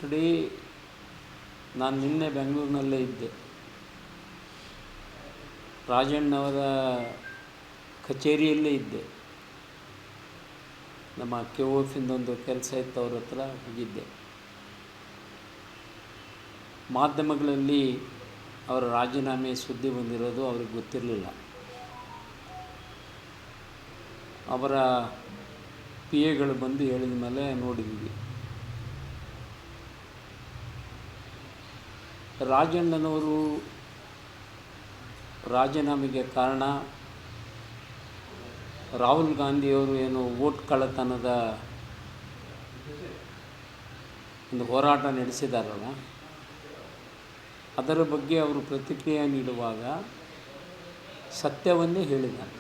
ನೋಡಿ, ನಾನು ನಿನ್ನೆ ಬೆಂಗಳೂರಿನಲ್ಲೇ ಇದ್ದೆ. ರಾಜಣ್ಣವರ ಕಚೇರಿಯಲ್ಲೇ ಇದ್ದೆ. ನಮ್ಮ KOFinದೊಂದು ಕೆಲಸ ಇತ್ತು, ಅವ್ರ ಹತ್ರ ಹೋಗಿದ್ದೆ. ಮಾಧ್ಯಮಗಳಲ್ಲಿ ಅವರ ರಾಜೀನಾಮೆ ಸುದ್ದಿ ಬಂದಿರೋದು ಅವ್ರಿಗೆ ಗೊತ್ತಿರಲಿಲ್ಲ. ಅವರ PAಗಳು ಬಂದು ಹೇಳಿದ ಮೇಲೆ ನೋಡಿದ್ವಿ. ರಾಜಣ್ಣನವರು ರಾಜೀನಾಮೆಗೆ ಕಾರಣ ರಾಹುಲ್ ಗಾಂಧಿಯವರು ಏನು ವೋಟ್ ಕಳ್ಳತನದ ಒಂದು ಹೋರಾಟ ನಡೆಸಿದಾರಲ್ಲ, ಅದರ ಬಗ್ಗೆ ಅವರು ಪ್ರತಿಕ್ರಿಯೆ ನೀಡುವಾಗ ಸತ್ಯವನ್ನೇ ಹೇಳಿದ್ದಾರೆ.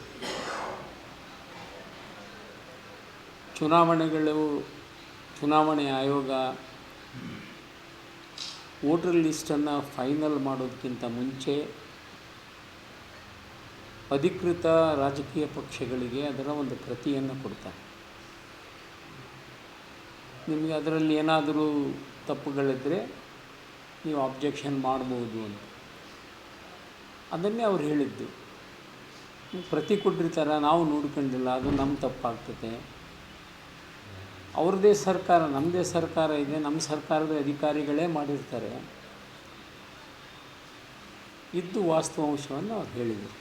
ಚುನಾವಣೆ ಆಯೋಗ ವೋಟರ್ ಲಿಸ್ಟನ್ನು ಫೈನಲ್ ಮಾಡೋದಕ್ಕಿಂತ ಮುಂಚೆ ಅಧಿಕೃತ ರಾಜಕೀಯ ಪಕ್ಷಗಳಿಗೆ ಅದರ ಒಂದು ಪ್ರತಿಯನ್ನು ಕೊಡ್ತಾರೆ. ನಿಮಗೆ ಅದರಲ್ಲಿ ಏನಾದರೂ ತಪ್ಪುಗಳಿದ್ದರೆ ನೀವು ಅಬ್ಜೆಕ್ಷನ್ ಮಾಡ್ಬೋದು ಅಂತ. ಅದನ್ನೇ ಅವ್ರು ಹೇಳಿದ್ದು. ಪ್ರತಿ ಕೊಟ್ಟಿರ್ತಾರೆ, ನಾವು ನೋಡ್ಕೊಂಡಿಲ್ಲ, ಅದು ನಮ್ಮ ತಪ್ಪಾಗ್ತದೆ. ಅವ್ರದ್ದೇ ಸರ್ಕಾರ, ನಮ್ಮದೇ ಸರ್ಕಾರ ಇದೆ, ನಮ್ಮ ಸರ್ಕಾರದ ಅಧಿಕಾರಿಗಳೇ ಮಾಡಿರ್ತಾರೆ. ಇದ್ದು ವಾಸ್ತವಾಂಶವನ್ನು ಅವ್ರು ಹೇಳಿದರು.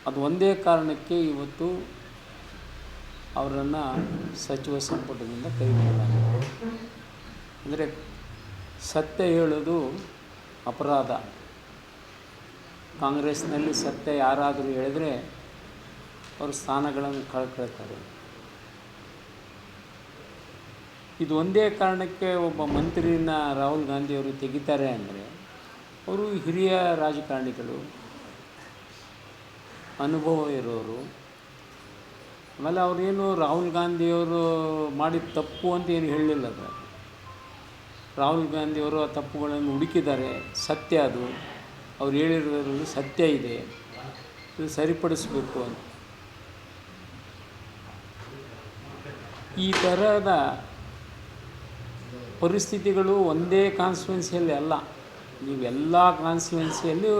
ಅದು ಒಂದೇ ಕಾರಣಕ್ಕೆ ಇವತ್ತು ಅವರನ್ನು ಸಚಿವ ಸಂಪುಟದಿಂದ ಕೈಬಿಡಲಾಗಿದೆ. ಅಂದರೆ ಸತ್ಯ ಹೇಳೋದು ಅಪರಾಧ. ಕಾಂಗ್ರೆಸ್ನಲ್ಲಿ ಸತ್ಯ ಯಾರಾದರೂ ಹೇಳಿದ್ರೆ ಅವ್ರ ಸ್ಥಾನಗಳನ್ನು ಕಳ್ಕೊಳ್ತಾರೆ. ಇದು ಒಂದೇ ಕಾರಣಕ್ಕೆ ಒಬ್ಬ ಮಂತ್ರಿನ ರಾಹುಲ್ ಗಾಂಧಿಯವರು ತೆಗಿತಾರೆ ಅಂದರೆ, ಅವರು ಹಿರಿಯ ರಾಜಕಾರಣಿಗಳು, ಅನುಭವ ಇರೋರು. ಆಮೇಲೆ ಅವರೇನು ರಾಹುಲ್ ಗಾಂಧಿಯವರು ಮಾಡಿದ ತಪ್ಪು ಅಂತ ಏನು ಹೇಳಲಿಲ್ಲ. ಅದು ರಾಹುಲ್ ಗಾಂಧಿಯವರು ಆ ತಪ್ಪುಗಳನ್ನು ಹುಡುಕಿದ್ದಾರೆ. ಸತ್ಯ ಅದು, ಅವ್ರು ಹೇಳಿರೋದ್ರಲ್ಲಿ ಸತ್ಯ ಇದೆ, ಇದು ಸರಿಪಡಿಸಬೇಕು ಅಂತ. ಈ ಥರದ ಪರಿಸ್ಥಿತಿಗಳು ಒಂದೇ ಕಾನ್ಸ್ಟಿಟ್ಯುವೆನ್ಸಿಯಲ್ಲಿ ಅಲ್ಲ, ನೀವೆಲ್ಲ ಕಾನ್ಸ್ಟಿಟ್ಯುವೆನ್ಸಿಯಲ್ಲೂ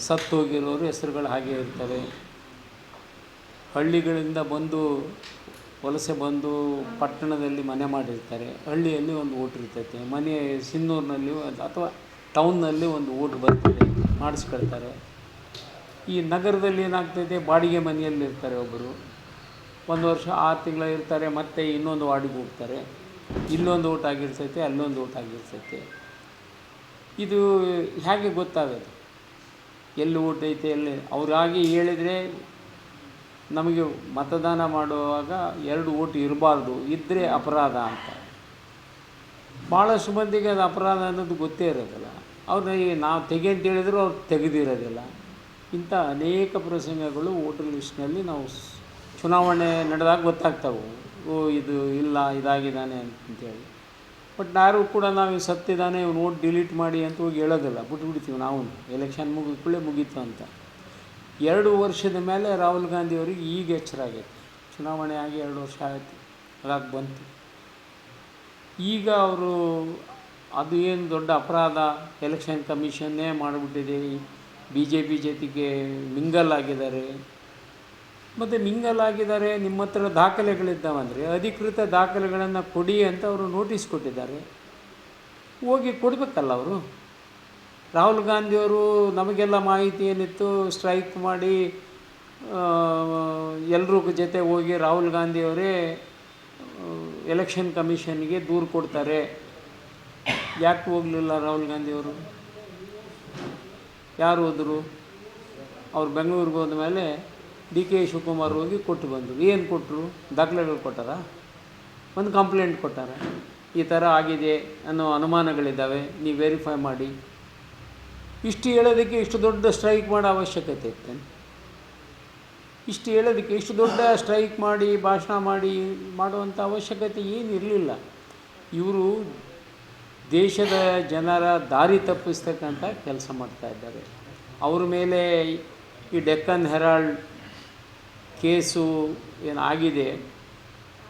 ಸತ್ತು ಹೋಗಿರೋರು ಹೆಸರುಗಳು ಹಾಗೆ ಇರ್ತವೆ. ಹಳ್ಳಿಗಳಿಂದ ಬಂದು ವಲಸೆ ಬಂದು ಪಟ್ಟಣದಲ್ಲಿ ಮನೆ ಮಾಡಿರ್ತಾರೆ, ಹಳ್ಳಿಯಲ್ಲಿ ಒಂದು ಓಟ್ ಇರ್ತೈತೆ, ಮನೆ ಸಿನ್ನೂರಿನಲ್ಲಿ ಅಥವಾ ಟೌನ್ನಲ್ಲಿ ಒಂದು ಓಟ್ ಬರ್ತದೆ, ಮಾಡಿಸ್ಕೊಳ್ತಾರೆ. ಈ ನಗರದಲ್ಲಿ ಏನಾಗ್ತೈತೆ, ಬಾಡಿಗೆ ಮನೆಯಲ್ಲಿರ್ತಾರೆ. ಒಬ್ಬರು 1 ವರ್ಷ 6 ತಿಂಗಳು ಇರ್ತಾರೆ, ಮತ್ತು ಇನ್ನೊಂದು ವಾರ್ಡಿಗೆ ಹೋಗ್ತಾರೆ. ಇಲ್ಲೊಂದು ಓಟ್ ಆಗಿರ್ತೈತೆ, ಅಲ್ಲೊಂದು ಓಟ್ ಆಗಿರ್ತೈತೆ. ಇದು ಹೇಗೆ ಗೊತ್ತಾಗೋದು ಎಲ್ಲಿ ಓಟ್ ಐತೆ, ಎಲ್ಲಿ ಅವರಾಗಿ ಹೇಳಿದರೆ ನಮಗೆ ಮತದಾನ ಮಾಡುವಾಗ 2 ಓಟ್ ಇರಬಾರ್ದು, ಇದ್ದರೆ ಅಪರಾಧ ಅಂತ. ಭಾಳಷ್ಟು ಮಂದಿಗೆ ಅದು ಅಪರಾಧ ಅನ್ನೋದು ಗೊತ್ತೇ ಇರೋದಿಲ್ಲ. ಅವ್ರನ್ನ ನಾವು ತೆಗಿ ಅಂತ ಹೇಳಿದ್ರು ಅವ್ರು ತೆಗೆದಿರೋದಿಲ್ಲ. ಇಂಥ ಅನೇಕ ಪ್ರಸಂಗಗಳು ವೋಟರ್ ಲಿಸ್ಟ್ನಲ್ಲಿ ನಾವು ಚುನಾವಣೆ ನಡೆದಾಗ ಗೊತ್ತಾಗ್ತಾವೆ. ಇದು ಇಲ್ಲ, ಇದಾಗಿದ್ದಾನೆ ಅಂತೇಳಿ. ಬಟ್ ಯಾರೂ ಕೂಡ ನಾವು ಸತ್ತಿದ್ದಾನೆ, ಇವ್ನು ವೋಟ್ ಡಿಲೀಟ್ ಮಾಡಿ ಅಂತ ಹೋಗಿ ಹೇಳೋದಿಲ್ಲ, ಬಿಟ್ಬಿಡ್ತೀವಿ ನಾವು. ಎಲೆಕ್ಷನ್ ಮುಗಿದ್ಕೊಳ್ಳೆ ಮುಗೀತು ಅಂತ. 2 ವರ್ಷದ ಮೇಲೆ ರಾಹುಲ್ ಗಾಂಧಿಯವ್ರಿಗೆ ಈಗ ಎಚ್ಚರ ಆಗೈತೆ. ಚುನಾವಣೆ ಆಗಿ 2 ವರ್ಷ ಆಯಿತು, ಹಾಗಾಗಿ ಬಂತು. ಈಗ ಅವರು ಅದು ಏನು ದೊಡ್ಡ ಅಪರಾಧ, ಎಲೆಕ್ಷನ್ ಕಮಿಷನ್ನೇ ಮಾಡಿಬಿಟ್ಟಿದೆ, BJP ಜೊತೆಗೆ ಮಿಂಗಲ್ ಆಗಿದ್ದಾರೆ. ಮತ್ತು ಮಿಂಗಲ್ ಆಗಿದ್ದಾರೆ, ನಿಮ್ಮ ಹತ್ರ ದಾಖಲೆಗಳಿದ್ದಾವಂದರೆ ಅಧಿಕೃತ ದಾಖಲೆಗಳನ್ನು ಕೊಡಿ ಅಂತ ಅವರು ನೋಟಿಸ್ ಕೊಟ್ಟಿದ್ದಾರೆ. ಹೋಗಿ ಕೊಡಬೇಕಲ್ಲ ಅವರು. ರಾಹುಲ್ ಗಾಂಧಿಯವರು ನಮಗೆಲ್ಲ ಮಾಹಿತಿ ಏನಿತ್ತು, ಸ್ಟ್ರೈಕ್ ಮಾಡಿ ಎಲ್ಲರೂ ಜೊತೆ ಹೋಗಿ ರಾಹುಲ್ ಗಾಂಧಿಯವರೇ ಎಲೆಕ್ಷನ್ ಕಮಿಷನ್ಗೆ ದೂರು ಕೊಡ್ತಾರೆ. ಯಾಕೆ ಹೋಗಲಿಲ್ಲ ರಾಹುಲ್ ಗಾಂಧಿಯವರು? ಯಾರು ಹೋದರು? ಅವ್ರು ಬೆಂಗಳೂರಿಗೆ ಹೋದ ಮೇಲೆ DK ಶಿವಕುಮಾರ್ ಹೋಗಿ ಕೊಟ್ಟು ಬಂದರು. ಏನು ಕೊಟ್ಟರು? ದಾಖಲೆಗಳು ಕೊಟ್ಟಾರ? ಒಂದು ಕಂಪ್ಲೇಂಟ್ ಕೊಟ್ಟಾರ, ಈ ಥರ ಆಗಿದೆ ಅನ್ನೋ ಅನುಮಾನಗಳಿದ್ದಾವೆ, ನೀವು ವೆರಿಫೈ ಮಾಡಿ. ಇಷ್ಟು ಹೇಳೋದಕ್ಕೆ ಇಷ್ಟು ದೊಡ್ಡ ಸ್ಟ್ರೈಕ್ ಮಾಡೋ ಅವಶ್ಯಕತೆ ಇತ್ತು? ಇಷ್ಟು ಹೇಳೋದಕ್ಕೆ ಇಷ್ಟು ದೊಡ್ಡ ಸ್ಟ್ರೈಕ್ ಮಾಡಿ ಭಾಷಣ ಮಾಡಿ ಮಾಡುವಂಥ ಅವಶ್ಯಕತೆ ಏನು ಇರಲಿಲ್ಲ. ಇವರು ದೇಶದ ಜನರ ದಾರಿ ತಪ್ಪಿಸ್ತಕ್ಕಂಥ ಕೆಲಸ ಮಾಡ್ತಾಯಿದ್ದಾರೆ. ಅವ್ರ ಮೇಲೆ ಈ ಡೆಕ್ಕನ್ ಹೆರಾಲ್ಡ್ ಕೇಸು ಏನಾಗಿದೆ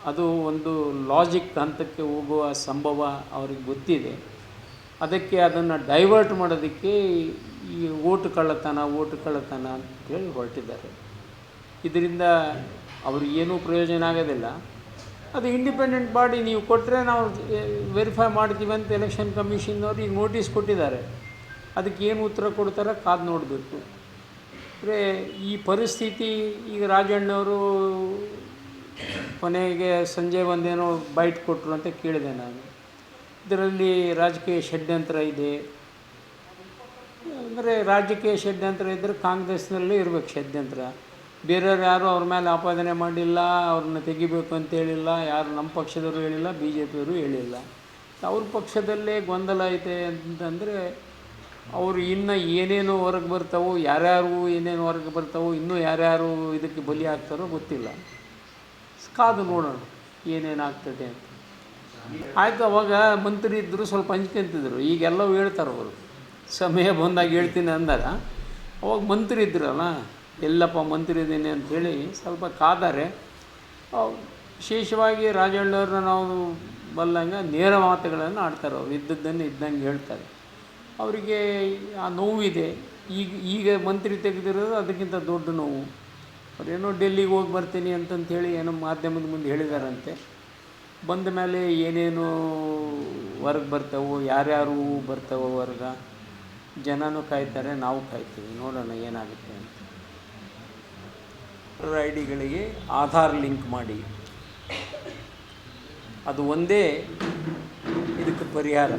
ಅದು ಒಂದು ಲಾಜಿಕ್ ಹಂತಕ್ಕೆ ಹೋಗುವ ಸಂಭವ ಅವ್ರಿಗೆ ಗೊತ್ತಿದೆ. ಅದಕ್ಕೆ ಅದನ್ನು ಡೈವರ್ಟ್ ಮಾಡೋದಕ್ಕೆ ಈ ಓಟು ಕಳ್ಳತನ ಅಂತೇಳಿ ಹೊರಟಿದ್ದಾರೆ. ಇದರಿಂದ ಅವ್ರಿಗೇನೂ ಪ್ರಯೋಜನ ಆಗೋದಿಲ್ಲ. ಅದು ಇಂಡಿಪೆಂಡೆಂಟ್ ಬಾಡಿ, ನೀವು ಕೊಟ್ಟರೆ ನಾವು ವೆರಿಫೈ ಮಾಡ್ತೀವಿ ಅಂತ ಎಲೆಕ್ಷನ್ ಕಮಿಷನ್ನವ್ರು ಈಗ ನೋಟಿಸ್ ಕೊಟ್ಟಿದ್ದಾರೆ. ಅದಕ್ಕೆ ಏನು ಉತ್ತರ ಕೊಡ್ತಾರೆ ಕಾದು ನೋಡಬೇಕು. ಅಂದರೆ ಈ ಪರಿಸ್ಥಿತಿ ಈಗ ರಾಜಣ್ಣವರು ಕೊನೆಗೆ ಸಂಜೆ ಒಂದೇನೋ ಬೈಟ್ ಕೊಟ್ಟರು ಅಂತ ಕೇಳಿದೆ ನಾನು. ಇದರಲ್ಲಿ ರಾಜಕೀಯ ಷಡ್ಯಂತ್ರ ಇದೆ. ಅಂದರೆ ರಾಜಕೀಯ ಷಡ್ಯಂತ್ರ ಇದ್ದರೆ ಕಾಂಗ್ರೆಸ್ನಲ್ಲೇ ಇರಬೇಕು ಷಡ್ಯಂತ್ರ. ಬೇರೆಯವ್ರು ಯಾರು ಅವ್ರ ಮೇಲೆ ಆಪಾದನೆ ಮಾಡಿಲ್ಲ, ಅವ್ರನ್ನ ತೆಗಿಬೇಕು ಅಂತ ಹೇಳಿಲ್ಲ, ಯಾರು ನಮ್ಮ ಪಕ್ಷದವರು ಹೇಳಿಲ್ಲ, ಬಿ ಜೆ ಪಿಯವರು ಹೇಳಿಲ್ಲ. ಅವ್ರ ಪಕ್ಷದಲ್ಲೇ ಗೊಂದಲ ಐತೆ ಅಂತಂದರೆ ಅವರು ಇನ್ನೂ ಏನೇನು ಹೊರಗೆ ಬರ್ತಾವೋ, ಯಾರ್ಯಾರು ಏನೇನು ಹೊರಗೆ ಬರ್ತಾವೋ, ಇನ್ನೂ ಯಾರ್ಯಾರು ಇದಕ್ಕೆ ಬಲಿ ಆಗ್ತಾರೋ ಗೊತ್ತಿಲ್ಲ. ಕಾದು ನೋಡೋಣ ಏನೇನಾಗ್ತದೆ ಅಂತ. ಆಯಿತು, ಅವಾಗ ಮಂತ್ರಿ ಇದ್ದರು, ಸ್ವಲ್ಪ ಹಂಚ್ಕೊಂತಿದ್ರು. ಈಗೆಲ್ಲವೂ ಹೇಳ್ತಾರೆ ಅವರು, ಸಮಯ ಬಂದಾಗ ಹೇಳ್ತೀನಿ ಅಂದಾಗ. ಅವಾಗ ಮಂತ್ರಿ ಇದ್ರಲ್ಲ, ಎಲ್ಲಪ್ಪ ಮಂತ್ರಿ ಇದ್ದೀನಿ ಅಂಥೇಳಿ ಸ್ವಲ್ಪ ಕಾದಾರೆ. ವಿಶೇಷವಾಗಿ ರಾಜಣ್ಣವ್ರನ್ನ ನಾವು ಬಲ್ಲಂಗೆ ನೇರ ಮಾತುಗಳನ್ನು ಆಡ್ತಾರೆ. ಅವರು ಇದ್ದದ್ದನ್ನು ಇದ್ದಂಗೆ ಹೇಳ್ತಾರೆ. ಅವರಿಗೆ ಆ ನೋವಿದೆ. ಈಗ ಮಂತ್ರಿ ತೆಗೆದಿರೋದು ಅದಕ್ಕಿಂತ ದೊಡ್ಡ ನೋವು. ಅವರೇನೋ ಡೆಲ್ಲಿಗೆ ಹೋಗಿ ಬರ್ತೀನಿ ಅಂತಂಥೇಳಿ ಏನೋ ಮಾಧ್ಯಮದ ಮುಂದೆ ಹೇಳಿದಾರಂತೆ. ಬಂದ ಮೇಲೆ ಏನೇನು ಹೊರಗೆ ಬರ್ತಾವೋ, ಯಾರ್ಯಾರು ಬರ್ತಾವೋ ಹೊರ್ಗೆ, ಜನನೂ ಕಾಯ್ತಾರೆ, ನಾವು ಕಾಯ್ತೀವಿ. ನೋಡೋಣ ಏನಾಗುತ್ತೆ ಅಂತ. ಐ ಡಿಗಳಿಗೆ ಆಧಾರ್ ಲಿಂಕ್ ಮಾಡಿ, ಅದು ಒಂದೇ ಇದಕ್ಕೆ ಪರಿಹಾರ.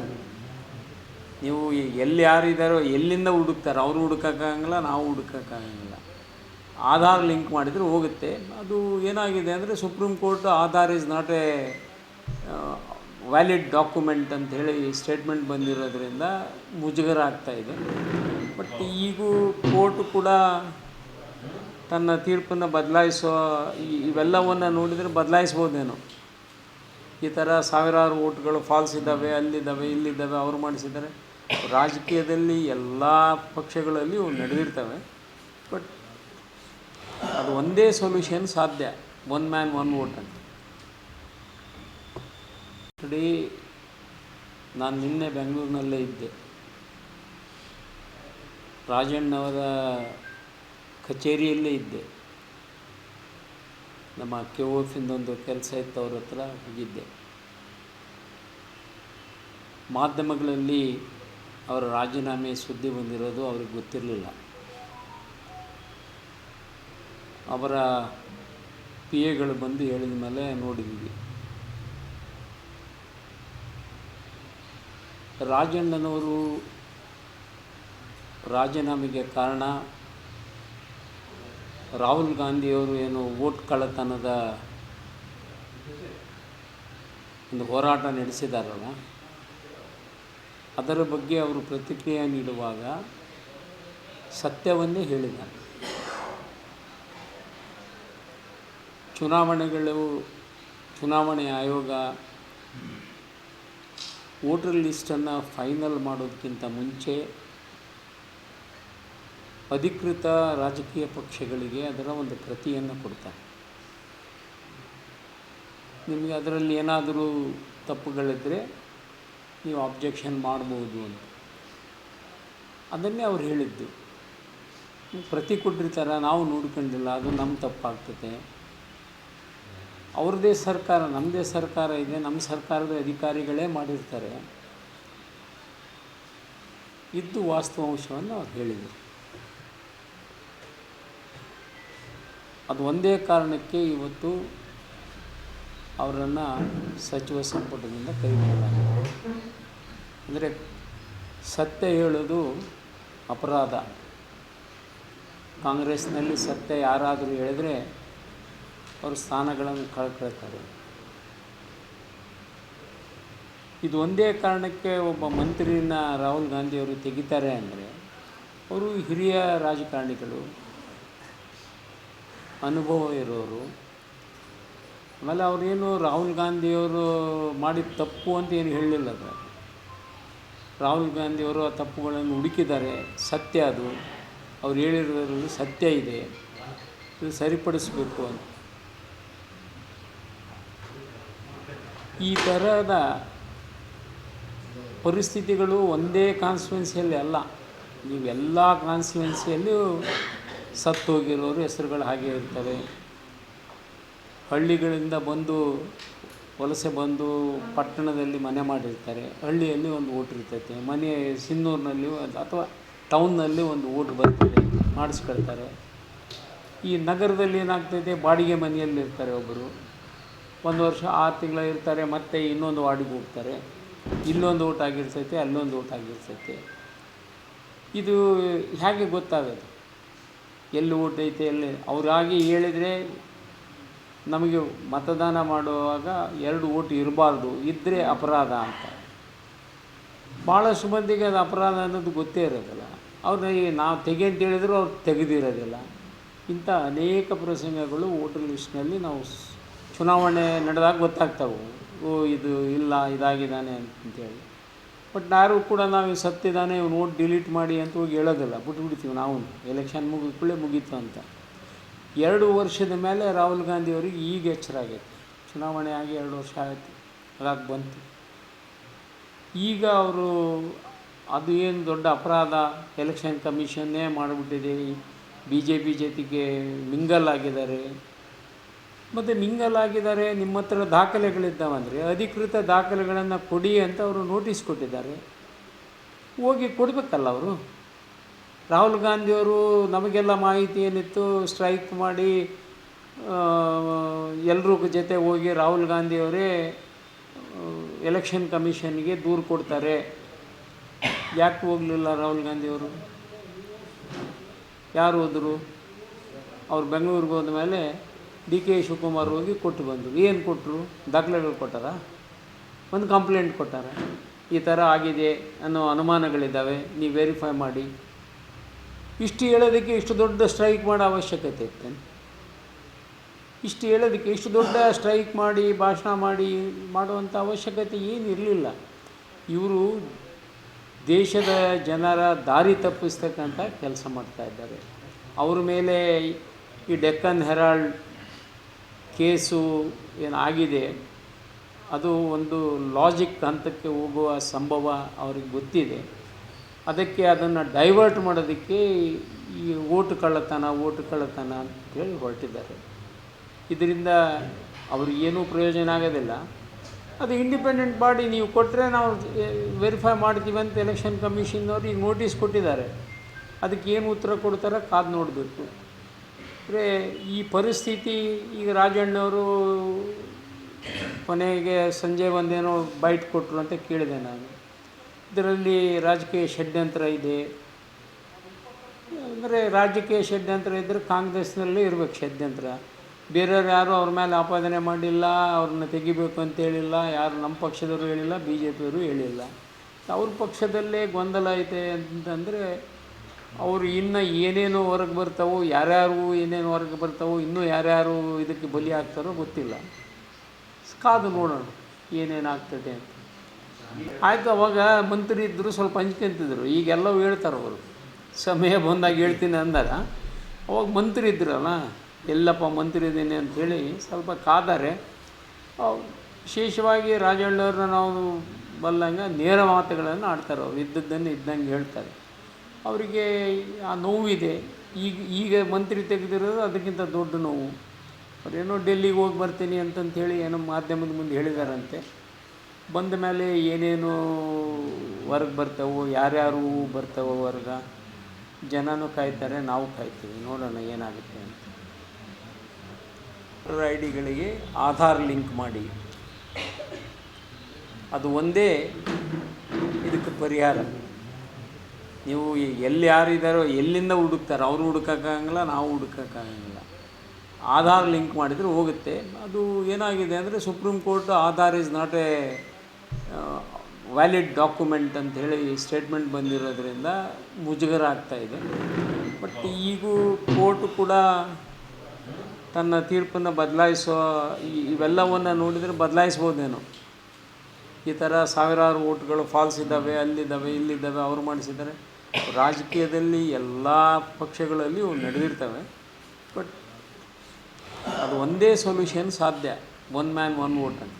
ನೀವು ಎಲ್ಲಿ ಯಾರಿದ್ದಾರೋ ಎಲ್ಲಿಂದ ಹುಡುಕ್ತಾರೆ, ಅವರು ಹುಡುಕೋಕ್ಕಾಗಂಗಿಲ್ಲ, ನಾವು ಹುಡುಕೋಕ್ಕಾಗಂಗಿಲ್ಲ. ಆಧಾರ್ ಲಿಂಕ್ ಮಾಡಿದರೆ ಹೋಗುತ್ತೆ. ಅದು ಏನಾಗಿದೆ ಅಂದರೆ supreme court Aadhaar is not A valid document ಅಂತ ಹೇಳಿ ಸ್ಟೇಟ್ಮೆಂಟ್ ಬಂದಿರೋದ್ರಿಂದ ಮುಜುಗರ ಆಗ್ತಾಯಿದೆ. ಬಟ್ ಈಗೂ ಕೋರ್ಟ್ ಕೂಡ ತನ್ನ ತೀರ್ಪನ್ನು ಇವೆಲ್ಲವನ್ನು ನೋಡಿದರೆ ಬದಲಾಯಿಸ್ಬೋದೇನೋ. ಈ ಥರ ಸಾವಿರಾರು ಓಟ್ಗಳು ಫಾಲ್ಸ್ ಇದ್ದಾವೆ, ಅಲ್ಲಿದ್ದಾವೆ, ಇಲ್ಲಿದ್ದಾವೆ, ಅವ್ರು ಮಾಡಿಸಿದ್ದಾರೆ. ರಾಜಕೀಯದಲ್ಲಿ ಎಲ್ಲ ಪಕ್ಷಗಳಲ್ಲಿ ನಡೆದಿರ್ತವೆ. ಬಟ್ ಅದು ಒಂದೇ ಸೊಲ್ಯೂಷನ್ ಸಾಧ್ಯ, ಒನ್ ಮ್ಯಾನ್ ಒನ್ ವೋಟ್ ಅಂತ. ನೋಡಿ, ನಾನು ನಿನ್ನೆ ಬೆಂಗಳೂರಿನಲ್ಲೇ ಇದ್ದೆ. ರಾಜಣ್ಣವರ ಕಚೇರಿಯಲ್ಲೇ ಇದ್ದೆ. ನಮ್ಮ KOF-ಇಂದೊಂದು ಕೆಲಸ ಇತ್ತು, ಅವ್ರ ಹತ್ರ ಹೋಗಿದ್ದೆ. ಮಾಧ್ಯಮಗಳಲ್ಲಿ ಅವರ ರಾಜೀನಾಮೆ ಸುದ್ದಿ ಬಂದಿರೋದು ಅವ್ರಿಗೆ ಗೊತ್ತಿರಲಿಲ್ಲ. ಅವರ PAಗಳು ಬಂದು ಹೇಳಿದ ಮೇಲೆ ನೋಡಿದ್ವಿ. ರಾಜಣ್ಣನವರು ರಾಜೀನಾಮೆಗೆ ಕಾರಣ ರಾಹುಲ್ ಗಾಂಧಿಯವರು ಏನು ವೋಟ್ ಕಳ್ಳತನದ ಒಂದು ಹೋರಾಟ ನಡೆಸಿದಾರಲ್ಲ, ಅದರ ಬಗ್ಗೆ ಅವರು ಪ್ರತಿಕ್ರಿಯೆ ನೀಡುವಾಗ ಸತ್ಯವನ್ನೇ ಹೇಳಿದ್ದಾರೆ. ಚುನಾವಣೆ ಆಯೋಗ ವೋಟರ್ ಲಿಸ್ಟನ್ನು ಫೈನಲ್ ಮಾಡೋದಕ್ಕಿಂತ ಮುಂಚೆ ಅಧಿಕೃತ ರಾಜಕೀಯ ಪಕ್ಷಗಳಿಗೆ ಅದರ ಒಂದು ಪ್ರತಿಯನ್ನು ಕೊಡ್ತಾರೆ. ನಿಮಗೆ ಅದರಲ್ಲಿ ಏನಾದರೂ ತಪ್ಪುಗಳಿದ್ದರೆ ನೀವು ಅಬ್ಜೆಕ್ಷನ್ ಮಾಡ್ಬೋದು ಅಂತ. ಅದನ್ನೇ ಅವ್ರು ಹೇಳಿದ್ದು. ಪ್ರತಿ ಕೊಟ್ಟಿರ್ತಾರೆ, ನಾವು ನೋಡ್ಕೊಂಡಿಲ್ಲ, ಅದು ನಮ್ಮ ತಪ್ಪಾಗ್ತದೆ. ಅವ್ರದ್ದೇ ಸರ್ಕಾರ, ನಮ್ಮದೇ ಸರ್ಕಾರ ಇದೆ, ನಮ್ಮ ಸರ್ಕಾರದ ಅಧಿಕಾರಿಗಳೇ ಮಾಡಿರ್ತಾರೆ. ಇದ್ದು ವಾಸ್ತವಾಂಶವನ್ನು ಅವ್ರು ಹೇಳಿದರು. ಅದು ಒಂದೇ ಕಾರಣಕ್ಕೆ ಇವತ್ತು ಅವರನ್ನು ಸಚಿವ ಸಂಪುಟದಿಂದ ಕೈಬಿಡಲಾಗಿದೆ. ಅಂದರೆ ಸತ್ಯ ಹೇಳೋದು ಅಪರಾಧ. ಕಾಂಗ್ರೆಸ್ನಲ್ಲಿ ಸತ್ಯ ಯಾರಾದರೂ ಹೇಳಿದ್ರೆ ಅವರು ಸ್ಥಾನಗಳನ್ನು ಕಳ್ಕೊಳ್ತಾರೆ. ಇದು ಒಂದೇ ಕಾರಣಕ್ಕೆ ಒಬ್ಬ ಮಂತ್ರಿನ ರಾಹುಲ್ ಗಾಂಧಿಯವರು ತೆಗಿತಾರೆ ಅಂದರೆ ಅವರು ಹಿರಿಯ ರಾಜಕಾರಣಿಗಳು, ಅನುಭವ ಇರೋರು. ಆಮೇಲೆ ಅವರೇನು ರಾಹುಲ್ ಗಾಂಧಿಯವರು ಮಾಡಿದ ತಪ್ಪು ಅಂತ ಏನು ಹೇಳಲಿಲ್ಲ. ಅದು ರಾಹುಲ್ ಗಾಂಧಿಯವರು ಆ ತಪ್ಪುಗಳನ್ನು ಹುಡುಕಿದ್ದಾರೆ, ಸತ್ಯ ಅದು. ಅವ್ರು ಹೇಳಿರೋದ್ರಲ್ಲಿ ಸತ್ಯ ಇದೆ, ಇದು ಸರಿಪಡಿಸಬೇಕು ಅಂತ. ಈ ಥರದ ಪರಿಸ್ಥಿತಿಗಳು ಒಂದೇ ಕಾನ್ಸ್ಟಿಟ್ಯುವೆನ್ಸಿಯಲ್ಲಿ ಅಲ್ಲ, ನೀವೆಲ್ಲ ಕಾನ್ಸ್ಟಿಟ್ಯುವೆನ್ಸಿಯಲ್ಲೂ ಸತ್ತೋಗಿರೋರು ಹೆಸರುಗಳು ಹಾಗೆ ಇರ್ತವೆ. ಹಳ್ಳಿಗಳಿಂದ ಬಂದು ವಲಸೆ ಬಂದು ಪಟ್ಟಣದಲ್ಲಿ ಮನೆ ಮಾಡಿರ್ತಾರೆ, ಹಳ್ಳಿಯಲ್ಲಿ ಒಂದು ಓಟ್ ಇರ್ತೈತೆ, ಮನೆ ಸಿನ್ನೂರಿನಲ್ಲಿ ಅಥವಾ ಟೌನ್ನಲ್ಲಿ ಒಂದು ಓಟ್ ಬರ್ತದೆ, ಮಾಡಿಸ್ಕೊಳ್ತಾರೆ. ಈ ನಗರದಲ್ಲಿ ಏನಾಗ್ತೈತೆ, ಬಾಡಿಗೆ ಮನೆಯಲ್ಲಿ ಇರ್ತಾರೆ ಒಬ್ಬರು, ಒಂದು ವರ್ಷ 6 ತಿಂಗಳು ಇರ್ತಾರೆ, ಮತ್ತು ಇನ್ನೊಂದು ವಾರ್ಡಿಗೆ ಹೋಗ್ತಾರೆ, ಇಲ್ಲೊಂದು ಓಟ್ ಆಗಿರ್ತೈತೆ, ಅಲ್ಲೊಂದು ಓಟ್ ಆಗಿರ್ತೈತೆ. ಇದು ಹೇಗೆ ಗೊತ್ತಾಗೋದು ಎಲ್ಲಿ ಓಟ್ ಐತೆ ಎಲ್ಲಿ? ಅವ್ರಾಗಿ ಹೇಳಿದರೆ ನಮಗೆ ಮತದಾನ ಮಾಡುವಾಗ 2 ಓಟ್ ಇರಬಾರ್ದು, ಇದ್ದರೆ ಅಪರಾಧ ಅಂತ. ಭಾಳಷ್ಟು ಮಂದಿಗೆ ಅದು ಅಪರಾಧ ಅನ್ನೋದು ಗೊತ್ತೇ ಇರೋದಿಲ್ಲ. ಅವ್ರನ್ನ ನಾವು ತೆಗೆ ಅಂತ ಹೇಳಿದ್ರು ಅವ್ರು ತೆಗೆದಿರೋದಿಲ್ಲ. ಇಂಥ ಅನೇಕ ಪ್ರಸಂಗಗಳು ವೋಟರ್ ಲಿಸ್ಟ್ನಲ್ಲಿ ನಾವು ಚುನಾವಣೆ ನಡೆದಾಗ ಗೊತ್ತಾಗ್ತಾವೆ. ಇದು ಇಲ್ಲ, ಇದಾಗಿದ್ದಾನೆ ಅಂತೇಳಿ. ಬಟ್ ಯಾರೂ ಕೂಡ ನಾವು ಸತ್ತಿದ್ದಾನೆ, ಇವ್ನು ಓಟ್ ಡಿಲೀಟ್ ಮಾಡಿ ಅಂತ ಹೋಗಿ ಹೇಳೋದಿಲ್ಲ, ಬಿಟ್ಬಿಡ್ತೀವಿ ನಾವು. ಎಲೆಕ್ಷನ್ ಮುಗಿದ್ಕೊಳ್ಳೆ ಮುಗೀತು ಅಂತ. 2 ವರ್ಷದ ಮೇಲೆ ರಾಹುಲ್ ಗಾಂಧಿಯವರಿಗೆ ಈಗ ಎಚ್ಚರ ಆಗೈತೆ. ಚುನಾವಣೆ ಆಗಿ 2 ವರ್ಷ ಆಯಿತು, ಹಾಗಾಗಿ ಬಂತು. ಈಗ ಅವರು ಅದು ಏನು ದೊಡ್ಡ ಅಪರಾಧ, ಎಲೆಕ್ಷನ್ ಕಮಿಷನ್ನೇ ಮಾಡಿಬಿಟ್ಟಿದೆ, BJP ಜೊತೆಗೆ ಮಿಂಗಲ್ ಆಗಿದ್ದಾರೆ. ಮತ್ತು ಮಿಂಗಲ್ ಆಗಿದ್ದಾರೆ, ನಿಮ್ಮ ಹತ್ರ ದಾಖಲೆಗಳಿದ್ದಾವಂದರೆ ಅಧಿಕೃತ ದಾಖಲೆಗಳನ್ನು ಕೊಡಿ ಅಂತ ಅವರು ನೋಟಿಸ್ ಕೊಟ್ಟಿದ್ದಾರೆ. ಹೋಗಿ ಕೊಡಬೇಕಲ್ಲ ಅವರು. ರಾಹುಲ್ ಗಾಂಧಿಯವರು ನಮಗೆಲ್ಲ ಮಾಹಿತಿ ಏನಿತ್ತು, ಸ್ಟ್ರೈಕ್ ಮಾಡಿ ಎಲ್ಲರೂ ಜೊತೆ ಹೋಗಿ ರಾಹುಲ್ ಗಾಂಧಿಯವರೇ ಎಲೆಕ್ಷನ್ ಕಮಿಷನ್ಗೆ ದೂರು ಕೊಡ್ತಾರೆ. ಯಾಕೆ ಹೋಗಲಿಲ್ಲ ರಾಹುಲ್ ಗಾಂಧಿಯವರು? ಯಾರು ಹೋದರು? ಅವ್ರು ಬೆಂಗಳೂರಿಗೆ ಹೋದ ಮೇಲೆ DK ಶಿವಕುಮಾರ್ ಹೋಗಿ ಕೊಟ್ಟು ಬಂದರು. ಏನು ಕೊಟ್ಟರು? ದಾಖಲೆಗಳು ಕೊಟ್ಟಾರ? ಒಂದು ಕಂಪ್ಲೇಂಟ್ ಕೊಟ್ಟಾರ, ಈ ಥರ ಆಗಿದೆ ಅನ್ನೋ ಅನುಮಾನಗಳಿದ್ದಾವೆ, ನೀವು ವೆರಿಫೈ ಮಾಡಿ. ಇಷ್ಟು ಹೇಳೋದಕ್ಕೆ ಇಷ್ಟು ದೊಡ್ಡ ಸ್ಟ್ರೈಕ್ ಮಾಡೋ ಅವಶ್ಯಕತೆ ಇತ್ತು? ಇಷ್ಟು ಹೇಳೋದಕ್ಕೆ ಇಷ್ಟು ದೊಡ್ಡ ಸ್ಟ್ರೈಕ್ ಮಾಡಿ ಭಾಷಣ ಮಾಡಿ ಮಾಡುವಂಥ ಅವಶ್ಯಕತೆ ಏನಿರಲಿಲ್ಲ. ಇವರು ದೇಶದ ಜನರ ದಾರಿ ತಪ್ಪಿಸ್ತಕ್ಕಂಥ ಕೆಲಸ ಮಾಡ್ತಾಯಿದ್ದಾರೆ. ಅವ್ರ ಮೇಲೆ ಈ ಡೆಕ್ಕನ್ ಹೆರಾಲ್ಡ್ ಕೇಸು ಏನಾಗಿದೆ, ಅದು ಒಂದು ಲಾಜಿಕ್ ಹಂತಕ್ಕೆ ಹೋಗುವ ಸಂಭವ ಅವ್ರಿಗೆ ಗೊತ್ತಿದೆ. ಅದಕ್ಕೆ ಅದನ್ನು ಡೈವರ್ಟ್ ಮಾಡೋದಕ್ಕೆ ಈ ಓಟು ಕಳ್ಳತನ ಅಂತೇಳಿ ಹೊರಟಿದ್ದಾರೆ. ಇದರಿಂದ ಅವ್ರಿಗೇನೂ ಪ್ರಯೋಜನ ಆಗೋದಿಲ್ಲ. ಅದು ಇಂಡಿಪೆಂಡೆಂಟ್ ಬಾಡಿ, ನೀವು ಕೊಟ್ಟರೆ ನಾವು ವೆರಿಫೈ ಮಾಡ್ತೀವಿ ಅಂತ ಎಲೆಕ್ಷನ್ ಕಮಿಷನ್ನವ್ರು ಈಗ ನೋಟಿಸ್ ಕೊಟ್ಟಿದ್ದಾರೆ. ಅದಕ್ಕೆ ಏನು ಉತ್ತರ ಕೊಡ್ತಾರೆ ಕಾದು ನೋಡಬೇಕು. ಅಂದರೆ ಈ ಪರಿಸ್ಥಿತಿ, ಈಗ ರಾಜಣ್ಣವರು ಕೊನೆಗೆ ಸಂಜೆ ಒಂದೇನೋ ಬೈಟ್ ಕೊಟ್ಟರು ಅಂತ ಕೇಳಿದೆ ನಾನು. ಇದರಲ್ಲಿ ರಾಜಕೀಯ ಷಡ್ಯಂತ್ರ ಇದೆ. ಅಂದರೆ ರಾಜಕೀಯ ಷಡ್ಯಂತ್ರ ಇದ್ದರೆ ಕಾಂಗ್ರೆಸ್ನಲ್ಲೇ ಇರಬೇಕು ಷಡ್ಯಂತ್ರ. ಬೇರೆಯವ್ರು ಯಾರೂ ಅವ್ರ ಮೇಲೆ ಆಪಾದನೆ ಮಾಡಿಲ್ಲ, ಅವ್ರನ್ನ ತೆಗಿಬೇಕು ಅಂತ ಹೇಳಿಲ್ಲ, ಯಾರು ನಮ್ಮ ಪಕ್ಷದವರು ಹೇಳಿಲ್ಲ, BJPಯವರು ಹೇಳಿಲ್ಲ. ಅವ್ರ ಪಕ್ಷದಲ್ಲೇ ಗೊಂದಲ ಐತೆ ಅಂತಂದರೆ ಅವರು ಇನ್ನೂ ಏನೇನು ಹೊರಗೆ ಬರ್ತಾವೋ, ಯಾರ್ಯಾರು ಏನೇನು ಹೊರಗೆ ಬರ್ತಾವೋ, ಇನ್ನೂ ಯಾರ್ಯಾರು ಇದಕ್ಕೆ ಬಲಿ ಆಗ್ತಾರೋ ಗೊತ್ತಿಲ್ಲ. ಕಾದು ನೋಡೋಣ ಏನೇನಾಗ್ತದೆ ಅಂತ. ಆಯಿತು, ಅವಾಗ ಮಂತ್ರಿ ಇದ್ದರು, ಸ್ವಲ್ಪ ಹಂಚ್ಕೊಂತಿದ್ರು. ಈಗೆಲ್ಲವೂ ಹೇಳ್ತಾರೆ ಅವರು, ಸಮಯ ಬಂದಾಗ ಹೇಳ್ತೀನಿ ಅಂದಾಗ. ಅವಾಗ ಮಂತ್ರಿ ಇದ್ರಲ್ಲ, ಎಲ್ಲಪ್ಪ ಮಂತ್ರಿ ಇದ್ದೀನಿ ಅಂಥೇಳಿ ಸ್ವಲ್ಪ ಕಾದಾರೆ. ವಿಶೇಷವಾಗಿ ರಾಜಣ್ಣವ್ರನ್ನ ನಾವು ಬಲ್ಲಂಗೆ ನೇರ ಮಾತುಗಳನ್ನು ಆಡ್ತಾರೆ. ಅವ್ರು ಇದ್ದದ್ದನ್ನು ಇದ್ದಂಗೆ ಹೇಳ್ತಾರೆ. ಅವರಿಗೆ ಆ ನೋವಿದೆ. ಈಗ ಮಂತ್ರಿ ತೆಗೆದಿರೋದು ಅದಕ್ಕಿಂತ ದೊಡ್ಡ ನೋವು. ಅವರೇನೋ ಡೆಲ್ಲಿಗೆ ಹೋಗಿ ಬರ್ತೀನಿ ಅಂತಂಥೇಳಿ ಏನೋ ಮಾಧ್ಯಮದ ಮುಂದೆ ಹೇಳಿದಾರಂತೆ. ಬಂದ ಮೇಲೆ ಏನೇನು ಹೊರಗೆ ಬರ್ತಾವೋ, ಯಾರ್ಯಾರು ಬರ್ತಾವೋ ಹೊರಗೆ, ಜನನೂ ಕಾಯ್ತಾರೆ, ನಾವು ಕಾಯ್ತೀವಿ. ನೋಡೋಣ ಏನಾಗುತ್ತೆ ಅಂತ. ವೋಟರ್ ID ಆಧಾರ್ ಲಿಂಕ್ ಮಾಡಿ, ಅದು ಒಂದೇ ಇದಕ್ಕೆ ಪರಿಹಾರ. ನೀವು ಎಲ್ಲಿ ಯಾರಿದ್ದಾರೋ ಎಲ್ಲಿಂದ ಹುಡುಕ್ತಾರೆ, ಅವರು ಹುಡುಕೋಕ್ಕಾಗಂಗಿಲ್ಲ, ನಾವು ಹುಡುಕೋಕ್ಕಾಗಂಗಿಲ್ಲ. ಆಧಾರ್ ಲಿಂಕ್ ಮಾಡಿದರೆ ಹೋಗುತ್ತೆ. ಅದು ಏನಾಗಿದೆ ಅಂದರೆ, supreme court Aadhaar is not A valid document ಅಂಥೇಳಿ ಸ್ಟೇಟ್ಮೆಂಟ್ ಬಂದಿರೋದ್ರಿಂದ ಮುಜುಗರ ಆಗ್ತಾಯಿದೆ. ಬಟ್ ಈಗೂ ಕೋರ್ಟು ಕೂಡ ತನ್ನ ತೀರ್ಪನ್ನು ಬದಲಾಯಿಸೋ, ಇವೆಲ್ಲವನ್ನು ನೋಡಿದರೆ ಬದಲಾಯಿಸ್ಬೋದೇನೋ. ಈ ಥರ ಸಾವಿರಾರು ಓಟ್ಗಳು ಫಾಲ್ಸ್ ಇದ್ದಾವೆ, ಅಲ್ಲಿದ್ದಾವೆ, ಇಲ್ಲಿದ್ದಾವೆ, ಅವ್ರು ಮಾಡಿಸಿದ್ದಾರೆ. ರಾಜಕೀಯದಲ್ಲಿ ಎಲ್ಲ ಪಕ್ಷಗಳಲ್ಲಿ ನಡೆದಿರ್ತವೆ. ಬಟ್ ಅದು ಒಂದೇ ಸೊಲ್ಯೂಷನ್ ಸಾಧ್ಯ, 1 man 1 vote ಅಂತ.